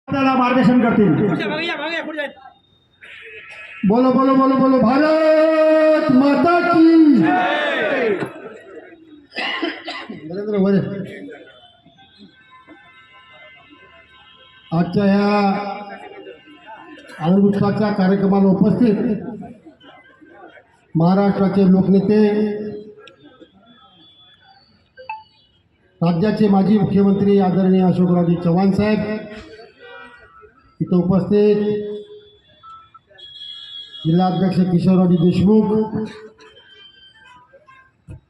आपल्याला मार्गदर्शन करतील. बोलो बोलो बोलो बोलो भारत माता की नरेंद्र मोदी. आजच्या या आनंदोत्सवाच्या कार्यक्रमाला उपस्थित महाराष्ट्राचे लोकनेते, राज्याचे माजी मुख्यमंत्री आदरणीय अशोकरावजी चव्हाण साहेब इथं उपस्थित, जिल्हाध्यक्ष किशोररावजी देशमुख,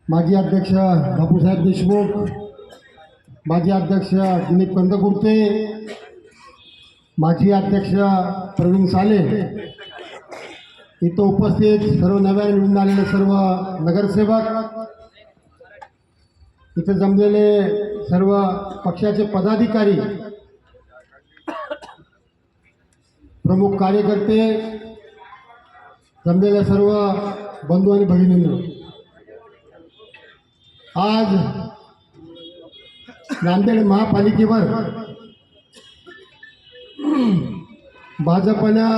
माजी अध्यक्ष बापूसाहेब देशमुख, माजी अध्यक्ष दिलीप कंदकुर्ते, माजी अध्यक्ष प्रवीण साले, इथं उपस्थित सर्व नव्याने निवडून आलेले सर्व नगरसेवक, इथे जमलेले सर्व पक्षाचे पदाधिकारी, प्रमुख कार्यकर्ते, जमलेल्या सर्व बंधू आणि भगिनींनो, आज नांदेड महापालिकेवर भाजपनं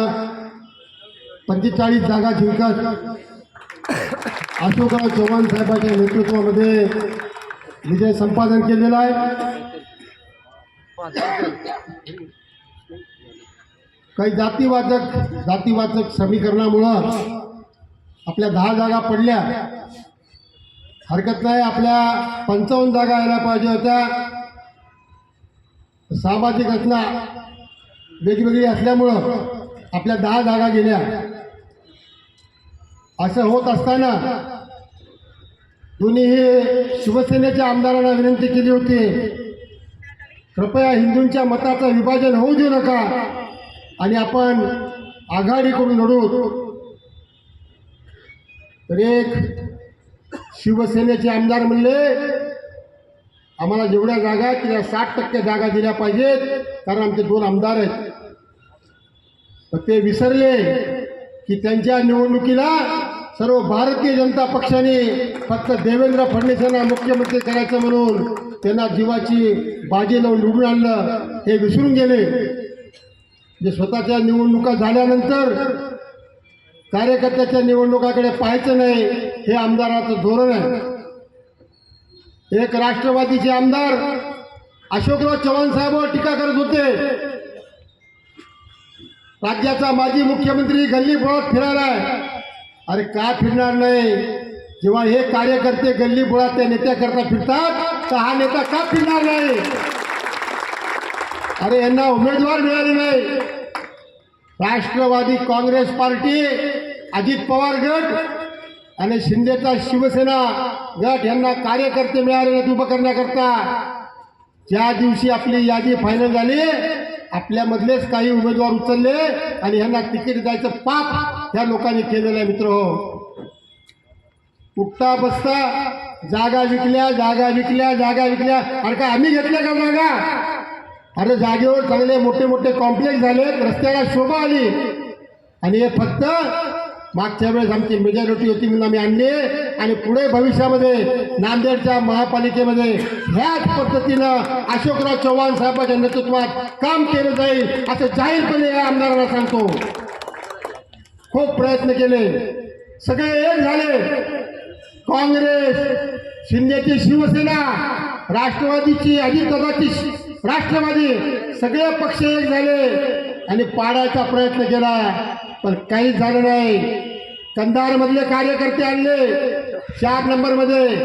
45 जागा जिंकत अशोकराव चव्हाण साहेबांच्या नेतृत्वामध्ये विजय संपादन केलेला आहे. काही जातीवाचक समीकरणामुळं आपल्या 10 जागा पडल्या, हरकत नाही. आपल्या 55 जागा यायला पाहिजे होत्या. सामाजिक रचना वेगवेगळी असल्यामुळं आपल्या 10 जागा गेल्या. असं होत असताना दोन्ही शिवसेनेच्या आमदारांना विनंती केली होती, कृपया हिंदूंच्या मताचं विभाजन होऊ देऊ नका आणि आपण आघाडी करून लढू. तर एक शिवसेनेचे आमदार म्हणले, आम्हाला जेवढ्या जागा आहेत त्या 60% जागा दिल्या पाहिजेत, कारण आमचे 2 आमदार आहेत. पण ते विसरले की त्यांच्या निवडणुकीला सर्व भारतीय जनता पक्षाने फक्त देवेंद्र फडणवीस यांना मुख्यमंत्री करायचं म्हणून त्यांना जीवाची बाजी लावून निवडून आणलं, हे विसरून गेले. जे स्वतःच्या निवडणुका झाल्यानंतर कार्यकर्त्याच्या निवडणुकाकडे पाहायचं नाही, हे आमदाराचं धोरण आहे. एक राष्ट्रवादीचे आमदार अशोकराव चव्हाण साहेबांवर टीका करत होते. राज्याचा माजी मुख्यमंत्री गल्ली बोळात फिरायला आहे. अरे का फिरणार नाही? जेव्हा हे कार्यकर्ते गल्ली बोळात त्या नेत्याकरता फिरतात, तर हा नेता का फिरणार नाही? अरे यांना उमेदवार मिळाले नाही. राष्ट्रवादी काँग्रेस पार्टी, अजित पवार गट आणि शिंदेचा शिवसेना गट यांना कार्यकर्ते मिळाले नाहीत उभं करण्याकरता. ज्या दिवशी आपली यादी फायनल झाली, आपल्यामधलेच काही उमेदवार उचलले आणि यांना तिकीट द्यायचं पाप ह्या लोकांनी केलेलं आहे. मित्र हो, उठता बसता जागा विकल्या. अरे का आम्ही घेतल्या का जागा? अरे जागेवर चांगले मोठे मोठे कॉम्प्लेक्स झाले, रस्त्याला शोभा आली, आणि हे फक्त मागच्या वेळेस आमची मेजॉरिटी होती म्हणून आम्ही आणले, आणि पुढे भविष्यामध्ये नांदेडच्या महापालिकेमध्ये ह्याच पद्धतीनं अशोकराव चव्हाण साहेबांच्या नेतृत्वात काम केलं जाईल असं जाहीरपणे या आमदारांना सांगतो. खूप प्रयत्न केले, सगळे एक झाले. काँग्रेस, शिंदेची शिवसेना, राष्ट्रवादीची अजितदादाची राष्ट्रवादी, सगळे पक्ष एक झाले आणि पाडायचा प्रयत्न केला, पण काहीच झालं नाही. कंधारमधले कार्यकर्ते आणले. 4 नंबरमध्ये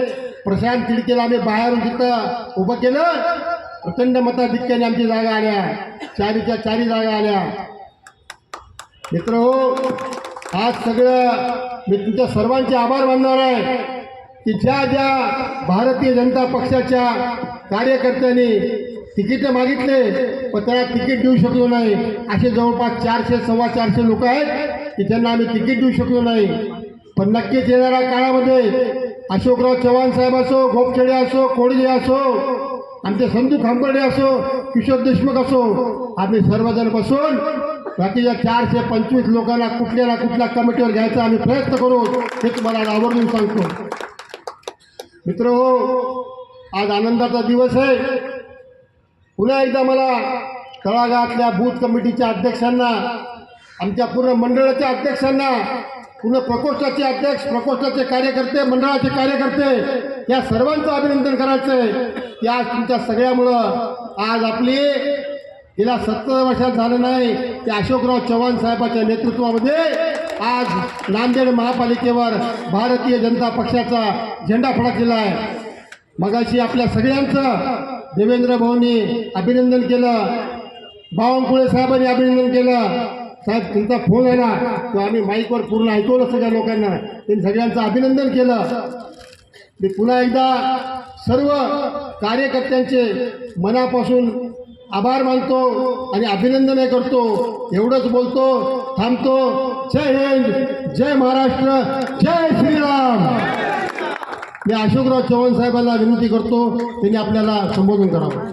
प्रशांत तिडकेला आम्ही बाहेरून तिथं उभं केलं. प्रचंड मताधिक्याने आमची जागा आल्या, 4च्या 4 जागा आल्या. मित्र हो, आज सगळं मी तुमच्या सर्वांचे आभार मानणार आहे की ज्या भारतीय जनता पक्षाच्या कार्यकर्त्यांनी तिकीटं मागितले, पण त्यांना तिकीट देऊ शकलो नाही. असे जवळपास 400-450 लोक आहेत की त्यांना आम्ही तिकीट देऊ शकलो नाही. पण नक्कीच येणाऱ्या काळामध्ये अशोकराव चव्हाण साहेब असो, गोपखेडे असो, कोडगे असो, आमचे संतू खांबर्डे असो, किशोर देशमुख असो, आम्ही सर्वजण बसून बाकीच्या 425 लोकांना कुठल्या ना कुठल्या कमिटीवर घ्यायचा आम्ही प्रयत्न करू, हे तुम्हाला आवर्जून सांगतो. मित्र हो, आज आनंदाचा दिवस आहे. पुन्हा एकदा मला तळागाळातल्या बूथ कमिटीच्या अध्यक्षांना, आमच्या पूर्ण मंडळाच्या अध्यक्षांना, पूर्ण प्रकोष्ठाचे अध्यक्ष, प्रकोष्ठाचे कार्यकर्ते, मंडळाचे कार्यकर्ते, या सर्वांचं अभिनंदन करायचं आहे की आज तुमच्या सगळ्यामुळं आज आपली गेल्या 70 वर्षात झालं नाही ते अशोकराव चव्हाण साहेबांच्या नेतृत्वामध्ये आज नांदेड महापालिकेवर भारतीय जनता पक्षाचा झेंडा फडकलेला आहे. मगाशी आपल्या सगळ्यांचं देवेंद्र भाऊंनी अभिनंदन केलं, बावनकुळे साहेबांनी अभिनंदन केलं. साहेब तुमचा फोन आहे ना, तो आम्ही माईकवर पूर्ण ऐकवलं सगळ्या लोकांना, त्यांनी सगळ्यांचं अभिनंदन केलं. मी पुन्हा एकदा सर्व कार्यकर्त्यांचे मनापासून आभार मानतो आणि अभिनंदनही करतो. एवढंच बोलतो, थांबतो. जय हिंद, जय महाराष्ट्र, जय श्रीराम. मी अशोकराव चव्हाण साहेबांना विनंती करतो त्यांनी आपल्याला संबोधन करावं.